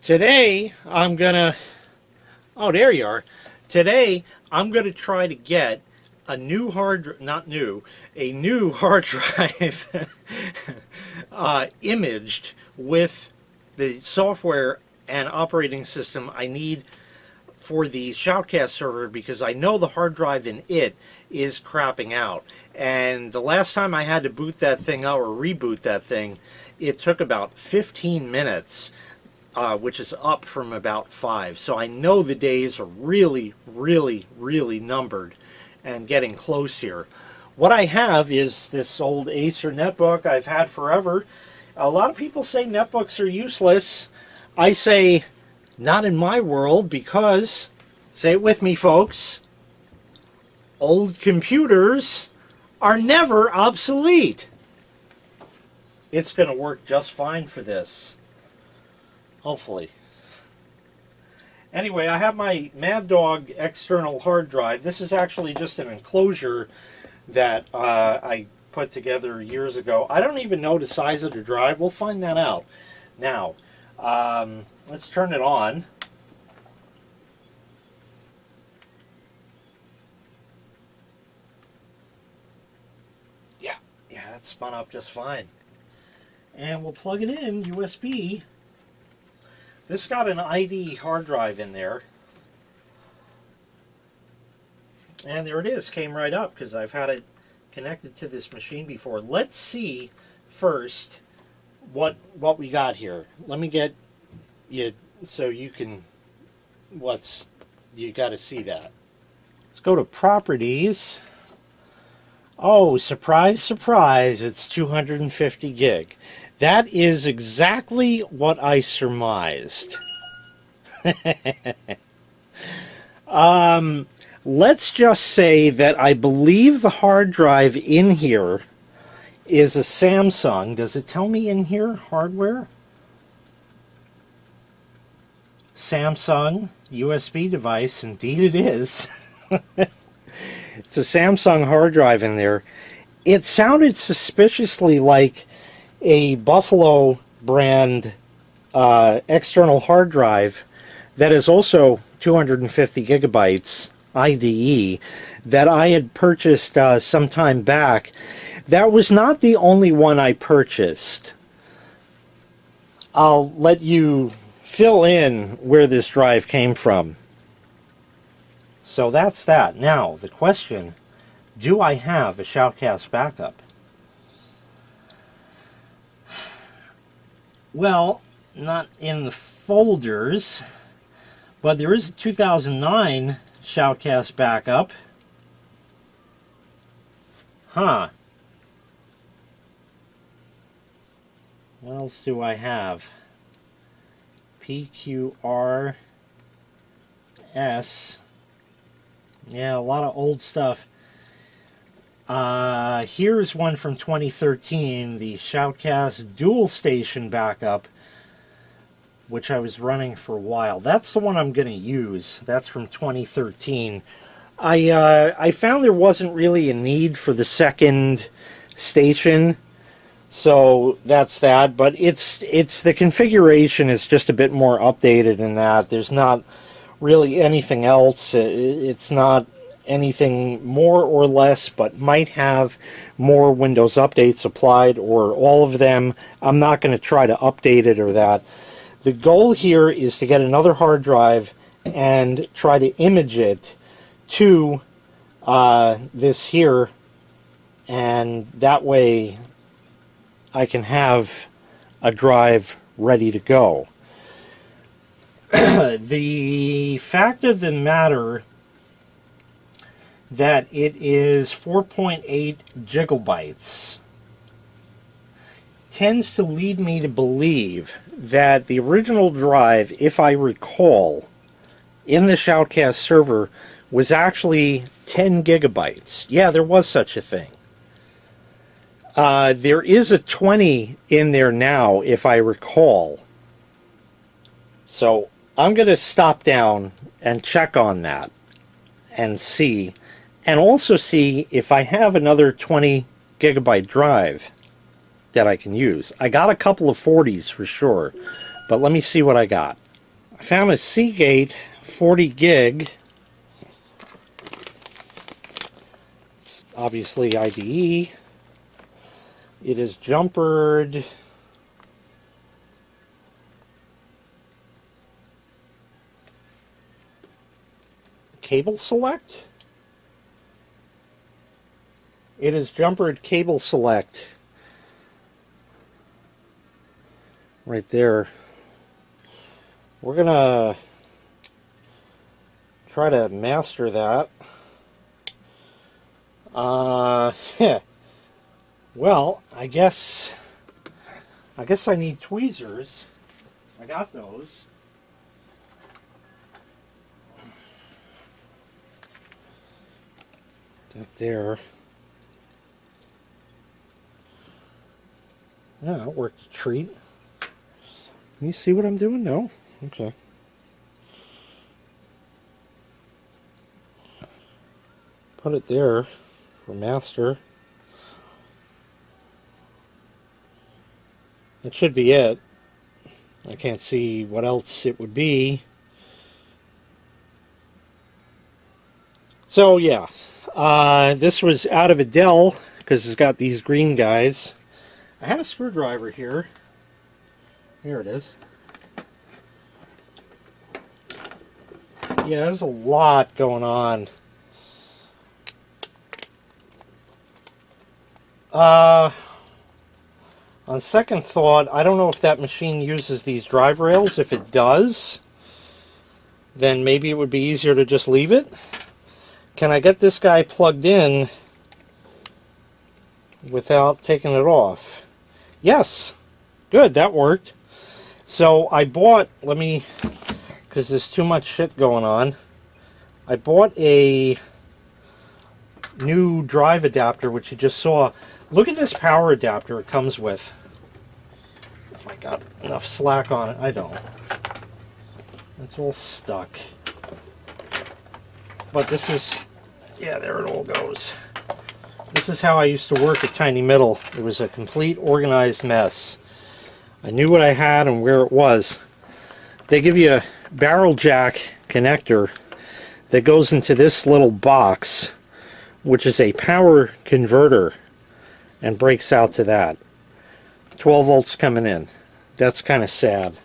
Today, I'm gonna, oh, there you are. Today, I'm gonna try to get a new not new, a new hard drive imaged with the software and operating system I need for the SHOUTcast server, because I know the hard drive in it is crapping out. And the last time I had to boot that thing out or reboot that thing, it took about 15 minutes. Which is up from about 5. So I know the days are really, really, really numbered and getting close here. What I have is this old Acer netbook I've had forever. A lot of people say netbooks are useless. I say, not in my world, because, say it with me folks, old computers are never obsolete. It's going to work just fine for this. Hopefully. Anyway, I have my Mad Dog external hard drive. This is actually just an enclosure that I put together years ago. I don't even know the size of the drive. We'll find that out. Now, let's turn it on. Yeah, that spun up just fine. And we'll plug it in, USB. This got an ID hard drive in there. And there it is, came right up because I've had it connected to this machine before. Let's see first what we got here. Let me get you so you can, you got to see that. Let's go to properties. Oh, surprise, surprise, it's 250 gig. That is exactly what I surmised. Let's just say that I believe the hard drive in here is a Samsung. Does it tell me in here, hardware? Samsung USB device. Indeed it is. It's a Samsung hard drive in there. It sounded suspiciously like a Buffalo brand external hard drive that is also 250 gigabytes IDE that I had purchased some time back. That was not the only one I purchased. I'll let you fill in where this drive came from. So that's that. Now, the question, do I have a SHOUTcast backup? Well, not in the folders, but there is a 2009 SHOUTcast backup. Huh. What else do I have? PQRS. Yeah, a lot of old stuff. Here's one from 2013, the SHOUTcast dual station backup, which I was running for a while. That's the one I'm going to use. That's from 2013. I found there wasn't really a need for the second station, so that's that. But it's the configuration is just a bit more updated in that. There's not really anything else. It's not anything more or less, but might have more Windows updates applied or all of them. I'm not going to try to update it or that. The goal here is to get another hard drive and try to image it to this here, and that way I can have a drive ready to go. The fact of the matter that it is 4.8 gigabytes tends to lead me to believe that the original drive, if I recall, in the SHOUTcast server was actually 10 gigabytes. Yeah, there was such a thing. There is a 20 in there now, if I recall. So I'm going to stop down and check on that and see. And also see if I have another 20 gigabyte drive that I can use. I got a couple of 40s for sure, but let me see what I got. I found a Seagate 40 gig. It's obviously IDE. It is jumpered. Cable select? It is jumpered cable select. Right there. We're gonna try to master that. Yeah. Well, I guess I need tweezers. I got those. That there. Yeah, that worked a treat. Can you see what I'm doing? No? Okay. Put it there for master. That should be it. I can't see what else it would be. So yeah, this was out of a Dell because it's got these green guys. I had a screwdriver here. Here it is. Yeah, there's a lot going on. On second thought, I don't know if that machine uses these drive rails. If it does, then maybe it would be easier to just leave it. Can I get this guy plugged in without taking it off? Yes. Good, that worked. So I bought, because there's too much shit going on, I bought a new drive adapter, which you just saw. Look at this power adapter it comes with. If I got enough slack on it, I don't. It's all stuck. But this is, yeah, there it all goes. This is how I used to work at Tiny Middle. It was a complete organized mess. I knew what I had and where it was. They give you a barrel jack connector that goes into this little box, which is a power converter, and breaks out to that. 12 volts coming in. That's kind of sad.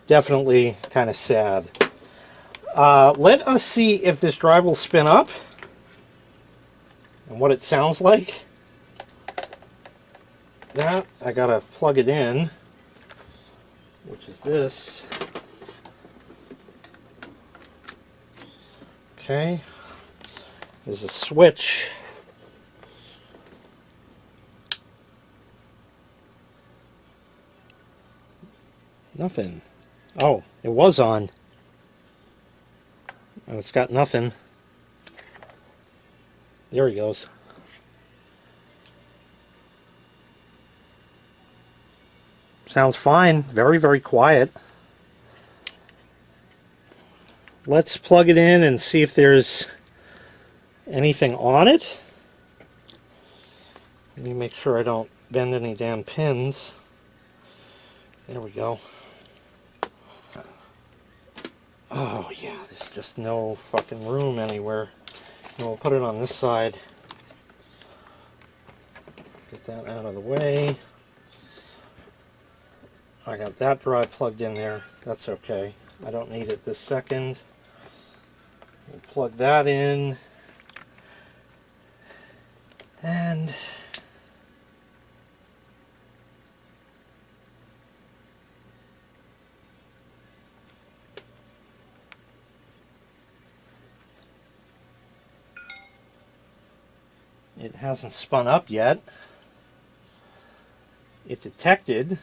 Definitely kind of sad. Let us see if this drive will spin up and what it sounds like. That, I gotta plug it in, which is this. Okay. There's a switch. Nothing. Oh, it was on. And it's got nothing. There he goes. Sounds fine. Very, very quiet. Let's plug it in and see if there's anything on it. Let me make sure I don't bend any damn pins. There we go. Oh yeah, there's just no fucking room anywhere. And we'll put it on this side. Get that out of the way. I got that drive plugged in there. That's okay. I don't need it this second. We'll plug that in. And it hasn't spun up yet. It detected.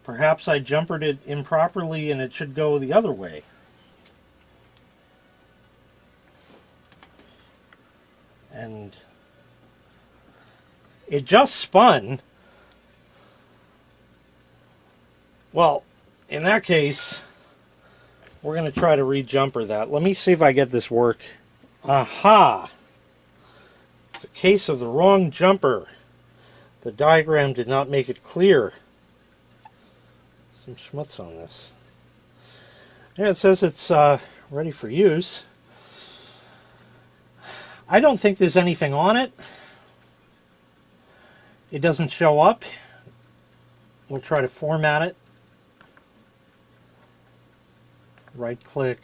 Perhaps I jumpered it improperly and it should go the other way. And it just spun. Well, in that case, we're going to try to re-jumper that. Let me see if I get this work. Aha! It's a case of the wrong jumper. The diagram did not make it clear. Some schmutz on this. Yeah, it says it's ready for use. I don't think there's anything on it. It doesn't show up. We'll try to format it. Right click,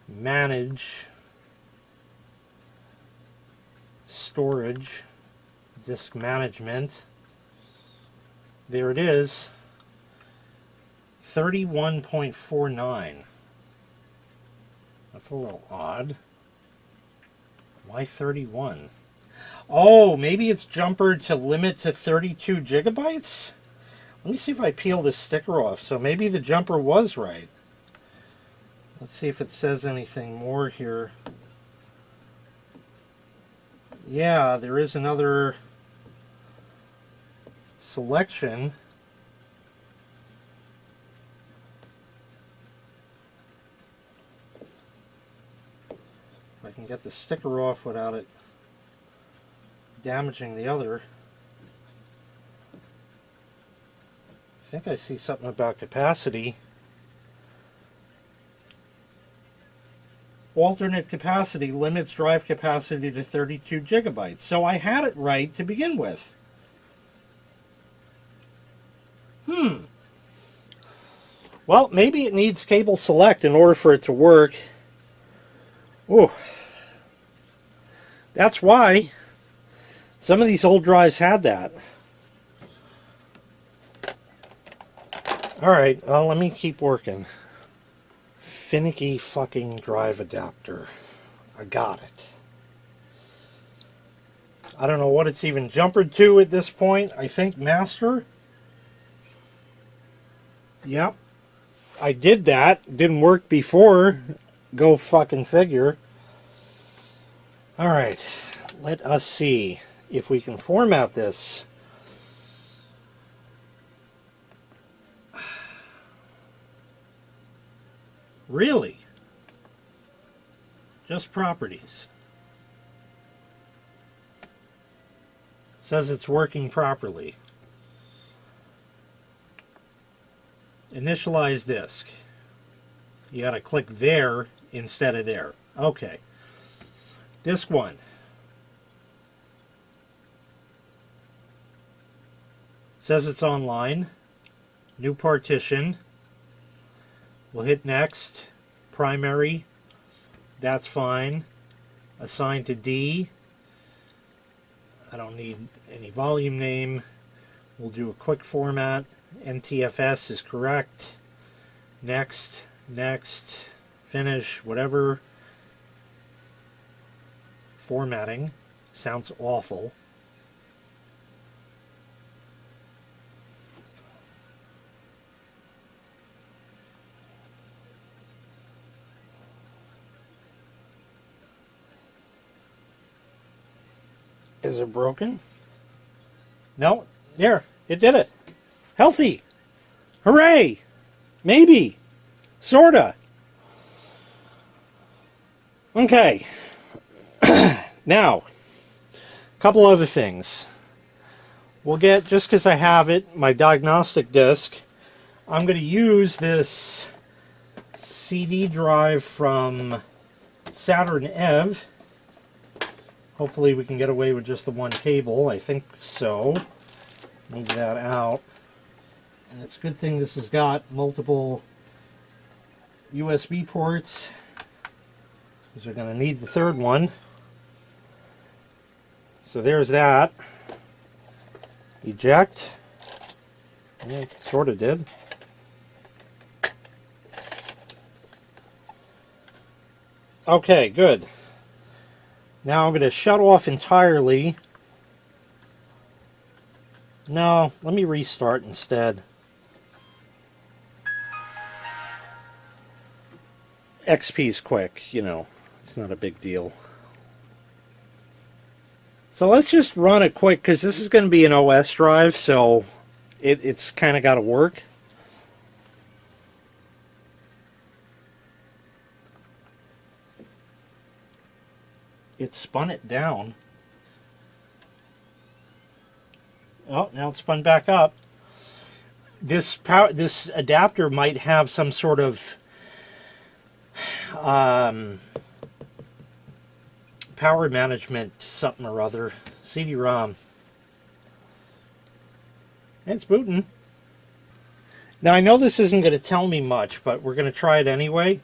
manage, storage, disk management. There it is. 31.49. That's a little odd. Why 31? Oh, maybe it's jumpered to limit to 32 gigabytes? Let me see if I peel this sticker off. So maybe the jumper was right. Let's see if it says anything more here. Yeah, there is another selection. If I can get the sticker off without it damaging the other. I think I see something about capacity. Alternate capacity limits drive capacity to 32 gigabytes. So I had it right to begin with. Well, maybe it needs cable select in order for it to work. Oh, that's why some of these old drives had that. All right, well, let me keep working. Finicky fucking drive adapter. I got it. I don't know what it's even jumpered to at this point. I think master. Yep. I did that. Didn't work before. Go fucking figure. Alright. Let us see if we can format this. Really? Just properties. Says it's working properly. Initialize disk. You gotta click there instead of there. Okay. Disk 1. Says it's online. New partition. We'll hit next. Primary. That's fine. Assign to D. I don't need any volume name. We'll do a quick format. NTFS is correct. Next, next, finish, whatever. Formatting sounds awful. Is it broken? No, there, it did it. Healthy. Hooray. Maybe. Sorta. Okay. Now, a couple other things. We'll get, just because I have it, my diagnostic disc, I'm going to use this CD drive from Saturn EV. Hopefully we can get away with just the one cable. I think so. Move that out. And it's a good thing this has got multiple USB ports, because we're going to need the third one. So there's that. Eject. Yeah, it sort of did. Okay, good. Now I'm going to shut off entirely. No, let me restart instead. XP's quick, you know, it's not a big deal. So let's just run it quick, because this is going to be an OS drive, so it's kind of got to work. It spun it down. Oh, now it's spun back up. this adapter might have some sort of power management something or other. CD-ROM. It's booting. Now I know this isn't going to tell me much, but we're going to try it anyway.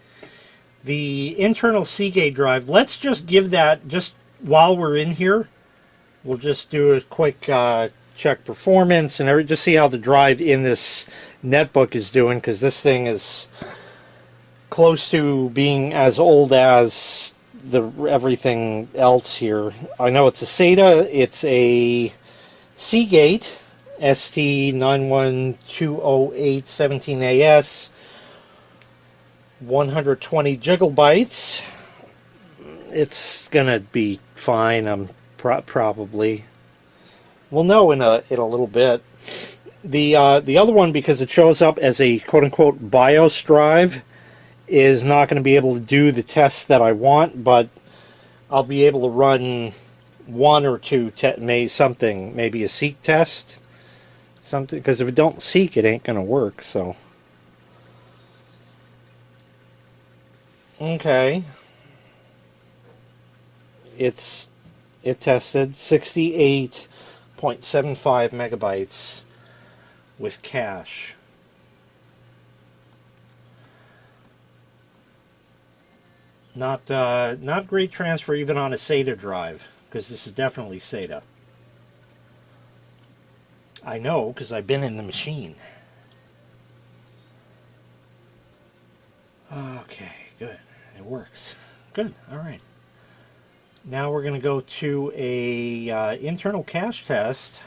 The internal Seagate drive, let's just give that, just while we're in here, we'll just do a quick check performance and just see how the drive in this netbook is doing, because this thing is close to being as old as everything else here. I know it's a SATA, it's a Seagate ST9120817AS, 120 gigabytes. It's gonna be fine. I'm probably. We'll know in a little bit. The other one, because it shows up as a quote-unquote BIOS drive, is not going to be able to do the tests that I want, but I'll be able to run one or two maybe a seek test, something, because if it don't seek, it ain't going to work. So okay, it tested 68.75 megabytes with cache. Not great transfer even on a SATA drive, because this is definitely SATA. I know, because I've been in the machine. Okay, good. It works. Good. All right. Now we're going to go to a internal cache test.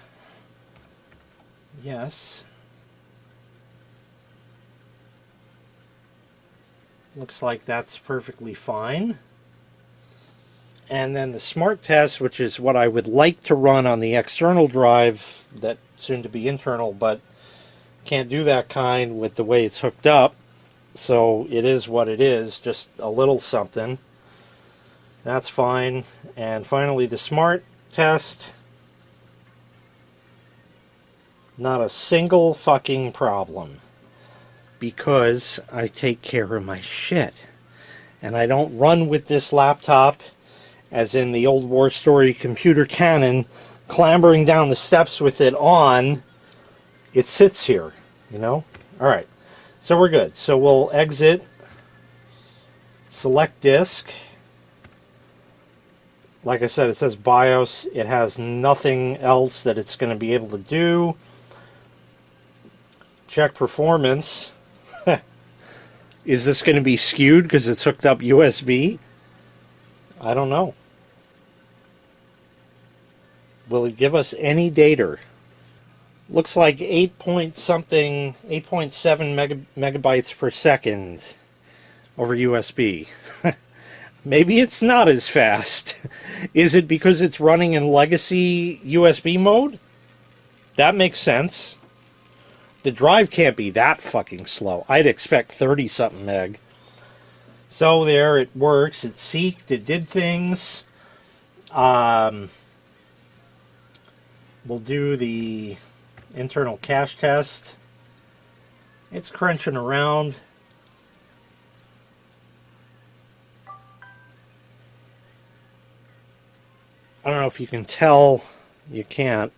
Yes. Looks like that's perfectly fine. And then the smart test, which is what I would like to run on the external drive, that soon to be internal, but can't do that kind with the way it's hooked up. So it is what it is, just a little something. That's fine. And finally the smart test. Not a single fucking problem. Because I take care of my shit. And I don't run with this laptop, as in the old War Story computer canon, clambering down the steps with it on. It sits here, you know? Alright, so we're good. So we'll exit, select disk. Like I said, it says BIOS. It has nothing else that it's going to be able to do. Check performance. Is this going to be skewed because it's hooked up USB? I don't know. Will it give us any data? Looks like 8.7 megabytes per second over USB. Maybe it's not as fast. Is it because it's running in legacy USB mode? That makes sense. The drive can't be that fucking slow. I'd expect 30-something meg. So there, it works. It seeked. It did things. We'll do the internal cache test. It's crunching around. I don't know if you can tell. You can't.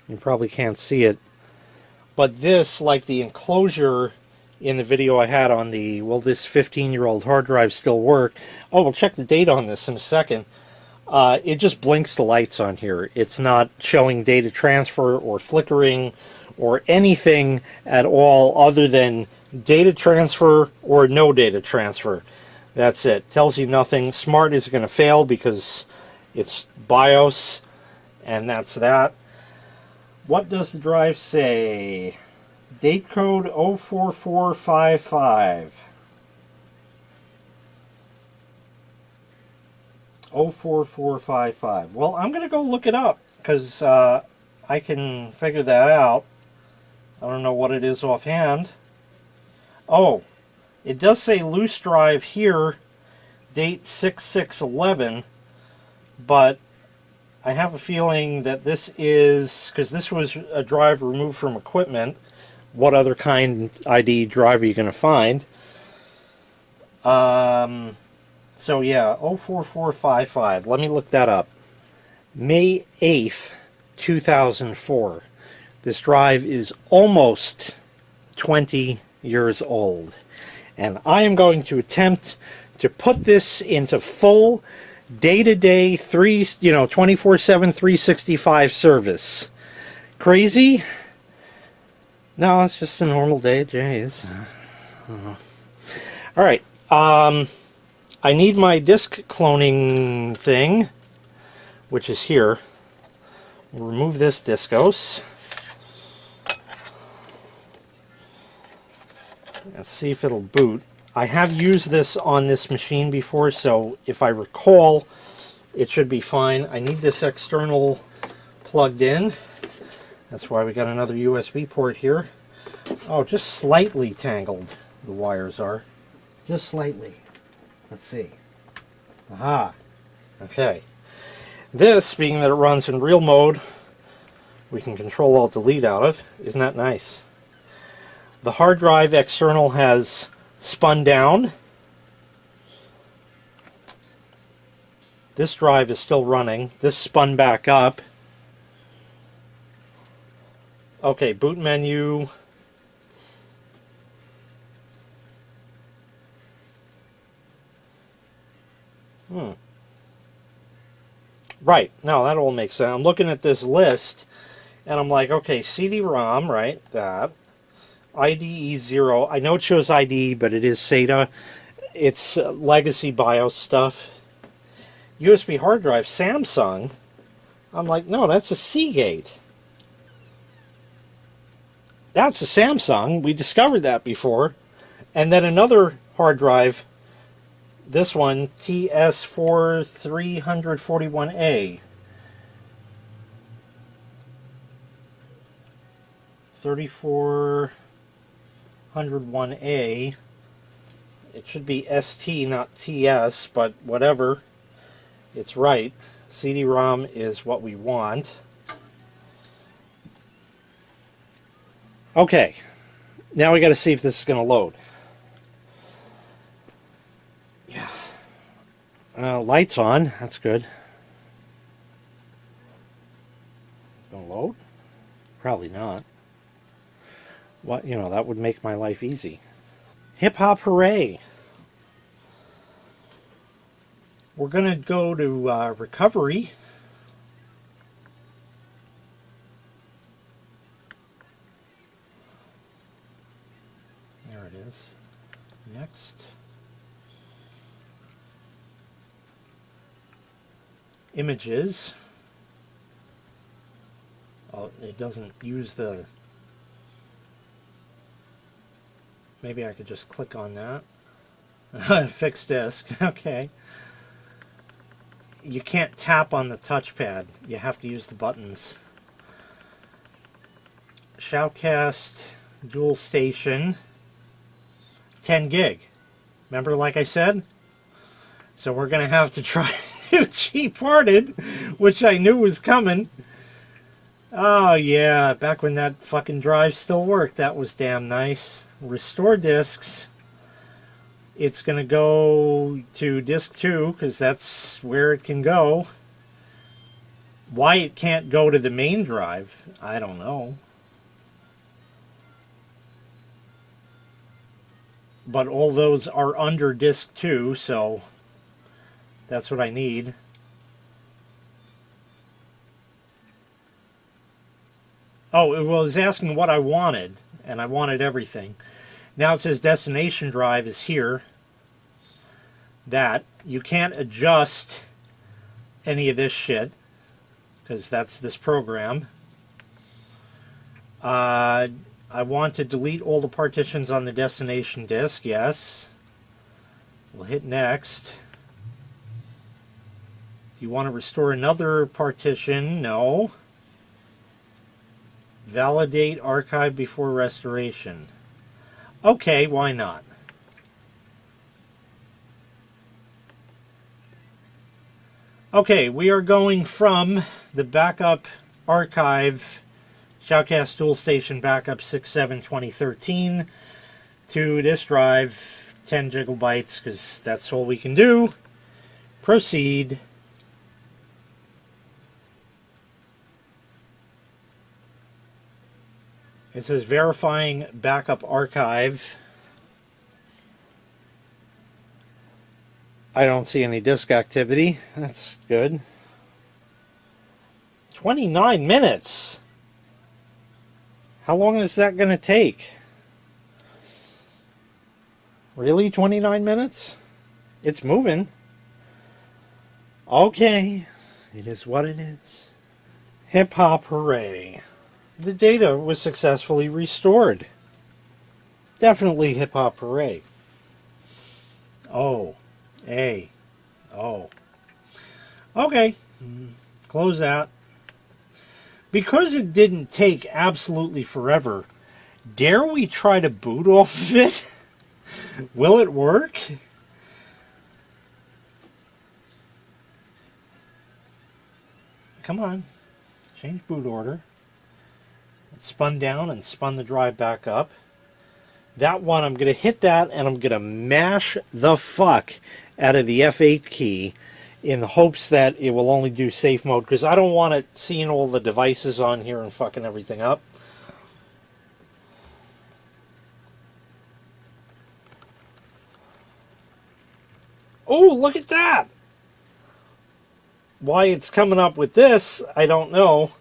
You probably can't see it. But this, like the enclosure in the video I had on the, will this 15-year-old hard drive still work? Oh, we'll check the date on this in a second. It just blinks the lights on here. It's not showing data transfer or flickering or anything at all other than data transfer or no data transfer. That's it. Tells you nothing. Smart is going to fail because it's BIOS, and that's that. What does the drive say? Date code 04455. 04455. Well, I'm going to go look it up because I can figure that out. I don't know what it is offhand. Oh, it does say loose drive here, date 6611, but I have a feeling that this is, because this was a drive removed from equipment. What other kind ID drive are you going to find? So yeah, 04455. Let me look that up. May 8th, 2004. This drive is almost 20 years old. And I am going to attempt to put this into full day-to-day 24/7 365 service. Crazy? No, it's just a normal day at Jay's. Alright, I need my disk cloning thing, which is here. We'll remove this discos. Let's see if it'll boot. I have used this on this machine before, so if I recall, it should be fine. I need this external plugged in. That's why we got another USB port here. Oh, just slightly tangled, the wires are. Just slightly. Let's see. Aha. Okay. This, being that it runs in real mode, we can Control-Alt-Delete out of. Isn't that nice? The hard drive external has spun down. This drive is still running. This spun back up. Okay, boot menu. Right, no, that all makes sense. I'm looking at this list, and I'm like, okay, CD-ROM, right, that. IDE 0. I know it shows IDE, but it is SATA. It's legacy BIOS stuff. USB hard drive, Samsung. I'm like, no, that's a Seagate. That's a Samsung. We discovered that before. And then another hard drive, this one, TS4341A. 3401A. It should be ST, not TS, but whatever. It's right. CD-ROM is what we want. Okay. Now we got to see if this is going to load. Yeah. Lights on. That's good. It's going to load? Probably not. What, that would make my life easy. Hip hop hooray! We're going to go to recovery. There it is. Next. Images. Oh, it doesn't use the... Maybe I could just click on that. Fix disk. Okay. You can't tap on the touchpad. You have to use the buttons. SHOUTcast dual station. 10 gig. Remember, like I said? So we're going to have to try to cheap-hearted, which I knew was coming. Oh, yeah. Back when that fucking drive still worked. That was damn nice. Restore disks. It's going to go to disk 2 because that's where it can go. Why it can't go to the main drive, I don't know. But all those are under disk 2, so that's what I need. Oh, it was asking what I wanted, and I wanted everything. Now it says destination drive is here. That. You can't adjust any of this shit, because that's this program. I want to delete all the partitions on the destination disk. Yes. We'll hit next. Do you want to restore another partition? No. Validate archive before restoration. Okay, why not? Okay, we are going from the backup archive, SHOUTcast Dual Station Backup 6/7/2013, to this drive, 10 gigabytes, because that's all we can do. Proceed. It says verifying backup archive. I don't see any disk activity. That's good. 29 minutes. How long is that going to take? Really? 29 minutes? It's moving. Okay. It is what it is. Hip hop hooray. The data was successfully restored. Definitely hip hop hooray. Oh. A. Oh. Okay. Close that. Because it didn't take absolutely forever, dare we try to boot off of it? Will it work? Come on. Change boot order. It spun down and spun the drive back up. That one, I'm going to hit that and I'm going to mash the fuck out of the F8 key in the hopes that it will only do safe mode, because I don't want it seeing all the devices on here and fucking everything up. Oh, look at that! Why it's coming up with this, I don't know.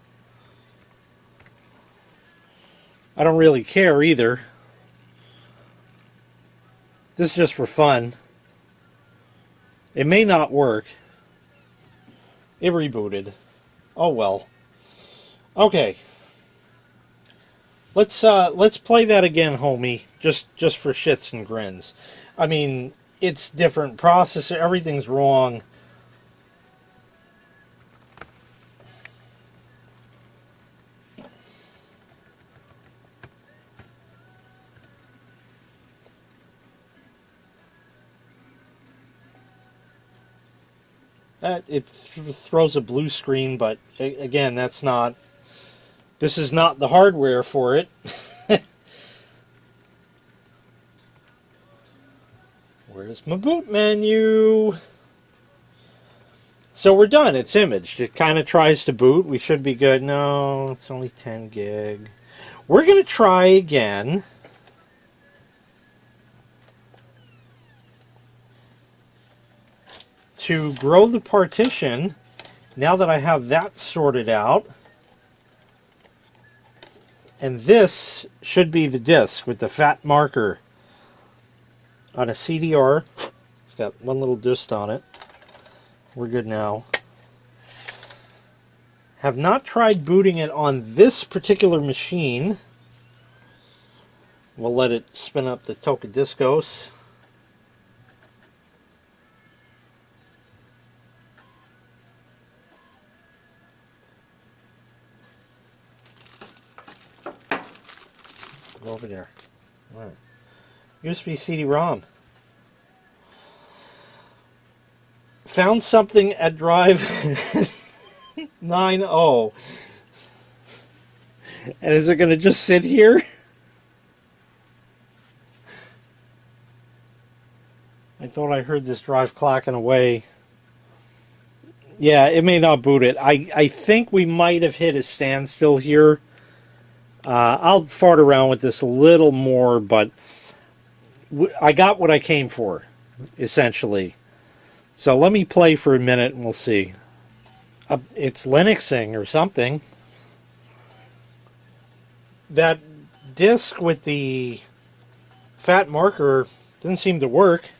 I don't really care either. This is just for fun. It may not work. It rebooted. Oh well. Okay. Let's play that again, homie. Just for shits and grins. I mean, it's different processor. Everything's wrong. It throws a blue screen, but again, that's not. This is not the hardware for it. Where's my boot menu? So we're done. It's imaged. It kind of tries to boot. We should be good. No, it's only 10 gig. We're going to try again. To grow the partition, now that I have that sorted out. And this should be the disk with the fat marker on a CDR. It's got one little disc on it. We're good now. Have not tried booting it on this particular machine. We'll let it spin up the Tocadiscos. Go over there. All right. USB CD-ROM. Found something at drive 9.0. And is it going to just sit here? I thought I heard this drive clacking away. Yeah, it may not boot it. I think we might have hit a standstill here. I'll fart around with this a little more, but I got what I came for, essentially. So let me play for a minute and we'll see. It's Linuxing or something. That disk with the fat marker didn't seem to work.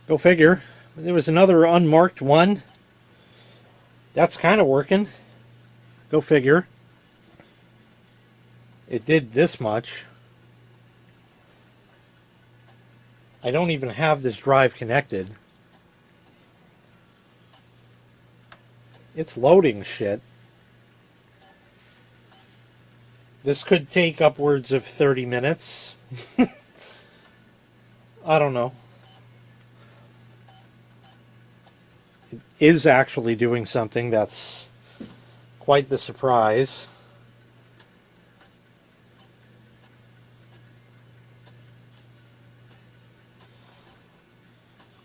Go figure. There was another unmarked one. That's kind of working. Go figure. It did this much. I don't even have this drive connected. It's loading shit. This could take upwards of 30 minutes. I don't know. is actually doing something. That's quite the surprise.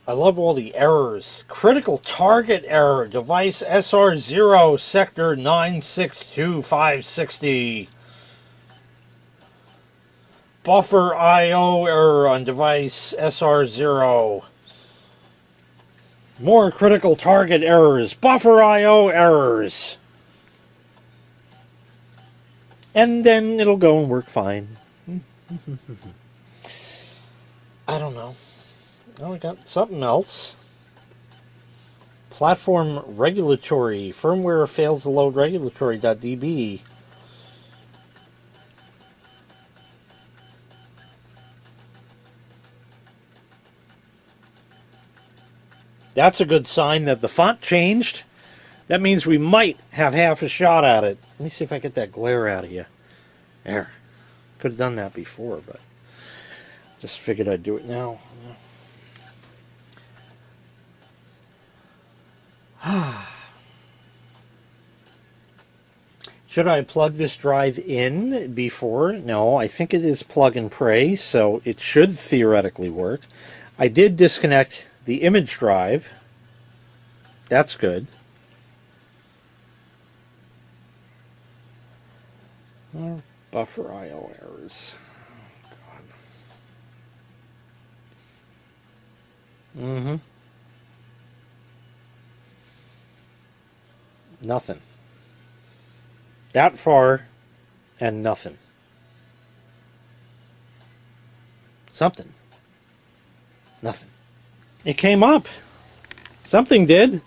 I love all the errors. Critical target error. Device SR0 sector 962560. Buffer I/O error on device SR0. More critical target errors. Buffer I/O errors. And then it'll go and work fine. I don't know. Oh, I got something else. Platform regulatory. Firmware fails to load regulatory.db. That's a good sign that the font changed. That means we might have half a shot at it. Let me see if I get that glare out of you. There. Could have done that before, but just figured I'd do it now. Should I plug this drive in before? No, I think it is plug and pray, so it should theoretically work. I did disconnect the image drive. That's good. Buffer I/O errors. Oh, God. Nothing. That far, and nothing. Something. Nothing. It came up. Something did.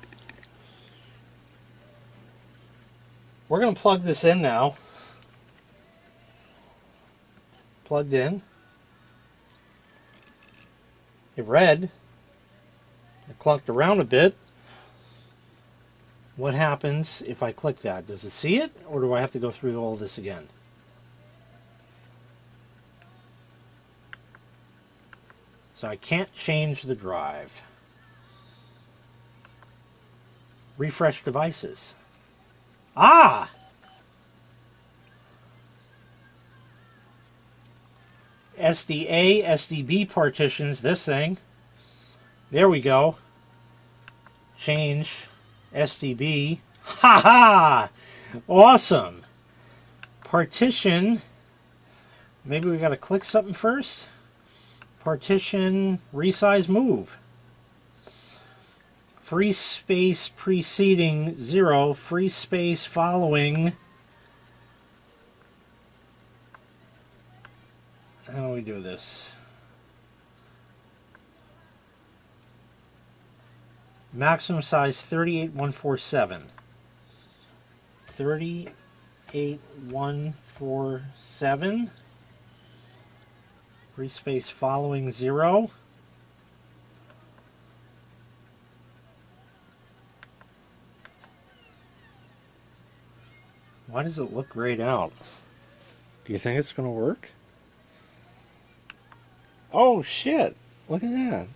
We're going to plug this in now. Plugged in. It read. It clunked around a bit. What happens if I click that? Does it see it, or do I have to go through all this again? So I can't change the drive. Refresh devices. Ah! SDA, SDB partitions, this thing. There we go. Change SDB. Ha ha! Awesome. Partition. Maybe we got to click something first. Partition, resize, move. Free space preceding 0, free space following. How do we do this? Maximum size 38147. 38147. Free space following 0. Why does it look grayed out? Do you think it's going to work? Oh shit, look at that.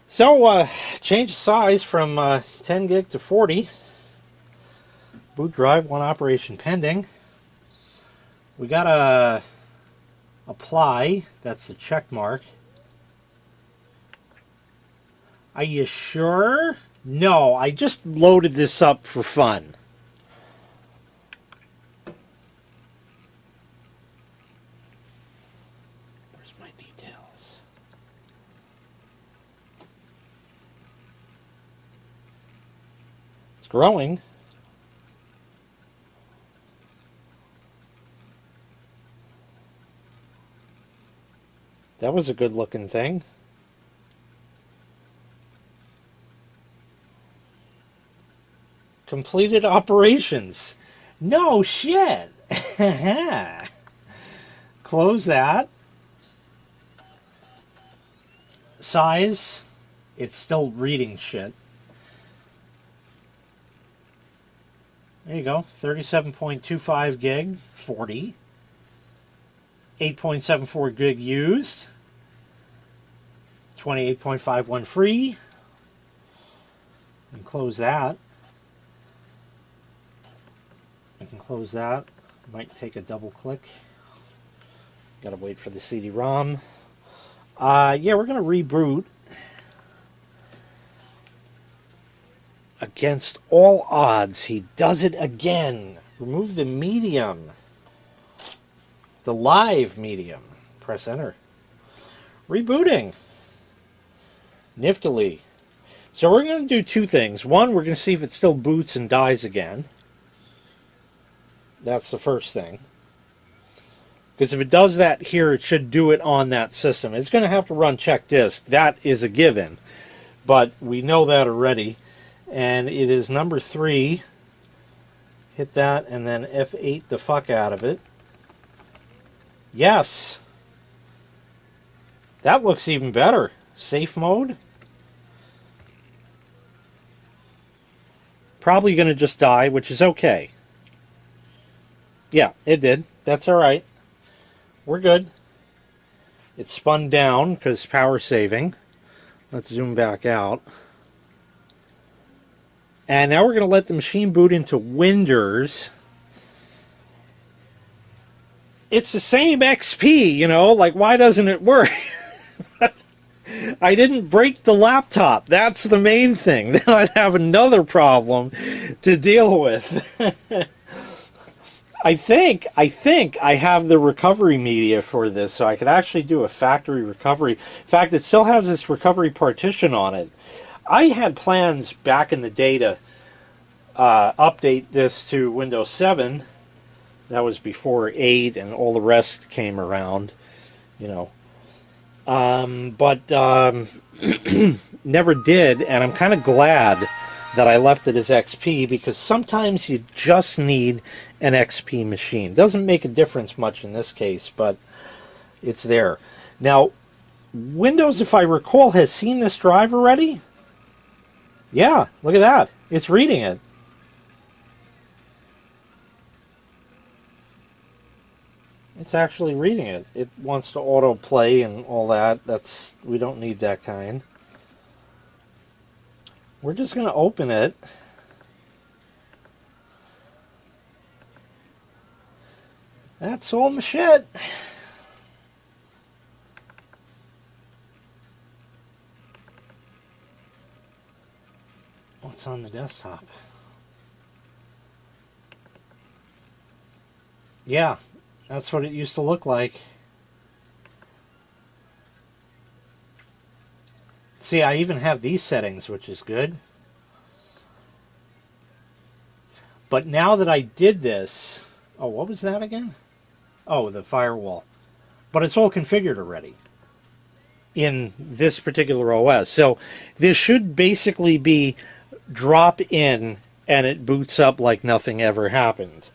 So, change size from 10 gig to 40. Boot drive, one operation pending. We gotta apply, that's the check mark. Are you sure? No, I just loaded this up for fun. Growing. That was a good looking thing. Completed operations. No shit. Close that. Size. It's still reading shit. There you go, 37.25 gig, 40. 8.74 gig used. 28.51 free. And close that. I can close that. Might take a double click. Gotta wait for the CD-ROM. Yeah, we're gonna reboot. Against all odds, he does it again. Remove the medium. The live medium. Press enter. Rebooting. Niftily. So we're going to do two things. One, we're going to see if it still boots and dies again. That's the first thing. Because if it does that here, it should do it on that system. It's going to have to run check disk. That is a given. But we know that already. And it is number 3. Hit that and then F8 the fuck out of it. Yes. That looks even better. Safe mode. Probably going to just die, which is okay. Yeah, it did. That's alright. We're good. It spun down because power saving. Let's zoom back out. And now we're going to let the machine boot into Windows. It's the same XP, you know, like why doesn't it work? I didn't break the laptop. That's the main thing. Then I'd have another problem to deal with. I think I have the recovery media for this, so I could actually do a factory recovery. In fact, it still has this recovery partition on it. I had plans back in the day to update this to Windows 7. That was before 8 and all the rest came around, you know. But never did, and I'm kind of glad that I left it as XP, because sometimes you just need an XP machine. Doesn't make a difference much in this case, but it's there. Now, Windows, if I recall, has seen this drive already. Yeah, look at that. It's reading it. It's actually reading it. It wants to autoplay and all that. We don't need that kind. We're just going to open it. That's all my shit. What's on the desktop? Yeah, that's what it used to look like. See, I even have these settings, which is good. But now that I did this... Oh, what was that again? Oh, the firewall. But it's all configured already in this particular OS. So this should basically be drop in and it boots up like nothing ever happened.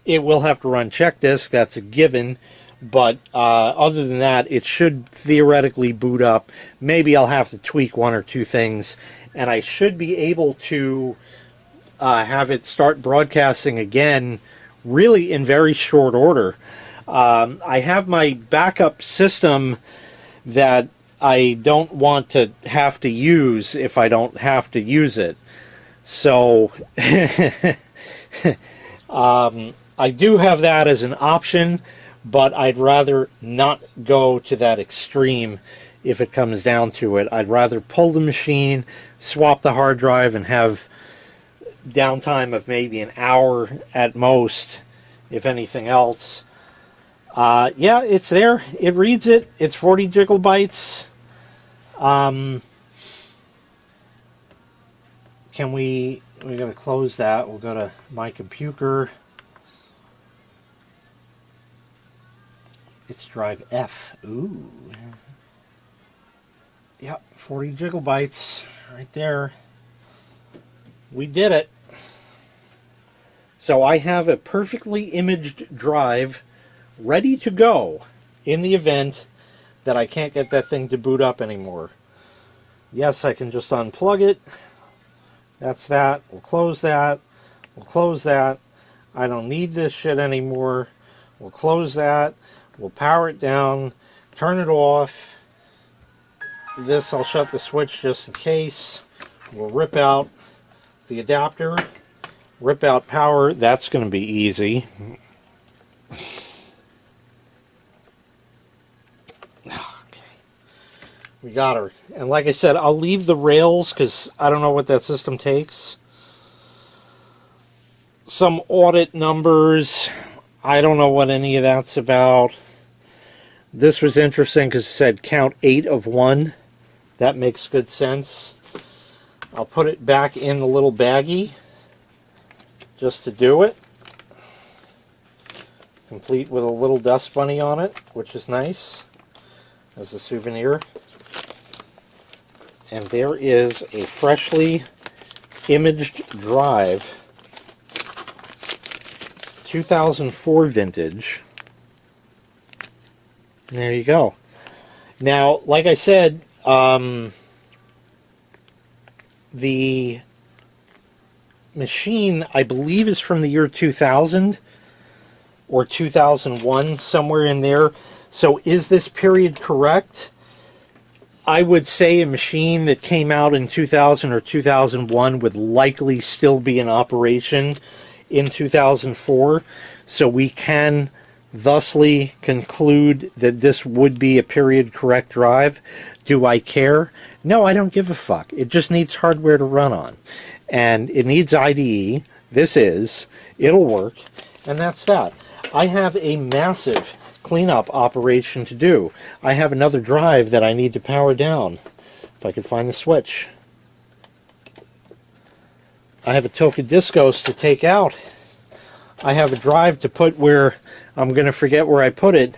It will have to run check disk, that's a given. But other than that, it should theoretically boot up. Maybe I'll have to tweak one or two things, and I should be able to have it start broadcasting again really in very short order. I have my backup system that I don't want to have to use if I don't have to use it. So I do have that as an option, but I'd rather not go to that extreme if it comes down to it. I'd rather pull the machine, swap the hard drive, and have downtime of maybe an hour at most, if anything else. Yeah, it's there. It reads it. It's 40 gigabytes. We're going to close that. We'll go to my computer. It's drive F. Ooh. Yep, 40 gigabytes right there. We did it. So I have a perfectly imaged drive ready to go in the event that I can't get that thing to boot up anymore. Yes, I can just unplug it. That's that. We'll close that. We'll close that. I don't need this shit anymore. We'll close that. We'll power it down. Turn it off. This, I'll shut the switch just in case. We'll rip out the adapter, rip out power. That's going to be easy. Okay. We got her. And like I said, I'll leave the rails because I don't know what that system takes. Some audit numbers. I don't know what any of that's about. This was interesting because it said count 8 of 1. That makes good sense. I'll put it back in the little baggie just to do it. Complete with a little dust bunny on it, which is nice as a souvenir. And there is a freshly imaged drive, 2004 vintage. And there you go. Now, like I said, the machine, I believe, is from the year 2000 or 2001, somewhere in there. So is this period correct? I would say a machine that came out in 2000 or 2001 would likely still be in operation in 2004. So we can thusly conclude that this would be a period correct drive. Do I care? No, I don't give a fuck. It just needs hardware to run on. And it needs IDE. It'll work. And that's that. I have a massive cleanup operation to do. I have another drive that I need to power down. If I can find the switch. I have a Tocadiscos to take out. I have a drive to put where I'm going to forget where I put it.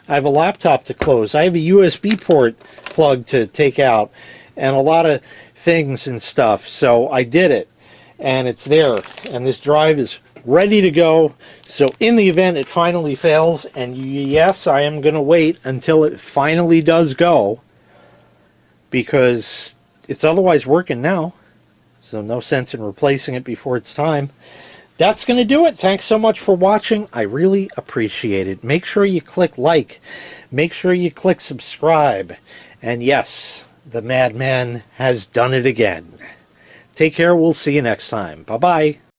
I have a laptop to close. I have a USB port plug to take out. And a lot of things and stuff. So I did it. And it's there. And this drive is ready to go. So in the event it finally fails, and yes, I am going to wait until it finally does go, because it's otherwise working now. So no sense in replacing it before it's time. That's going to do it. Thanks so much for watching. I really appreciate it. Make sure you click like. Make sure you click subscribe. And yes, the madman has done it again. Take care. We'll see you next time. Bye-bye.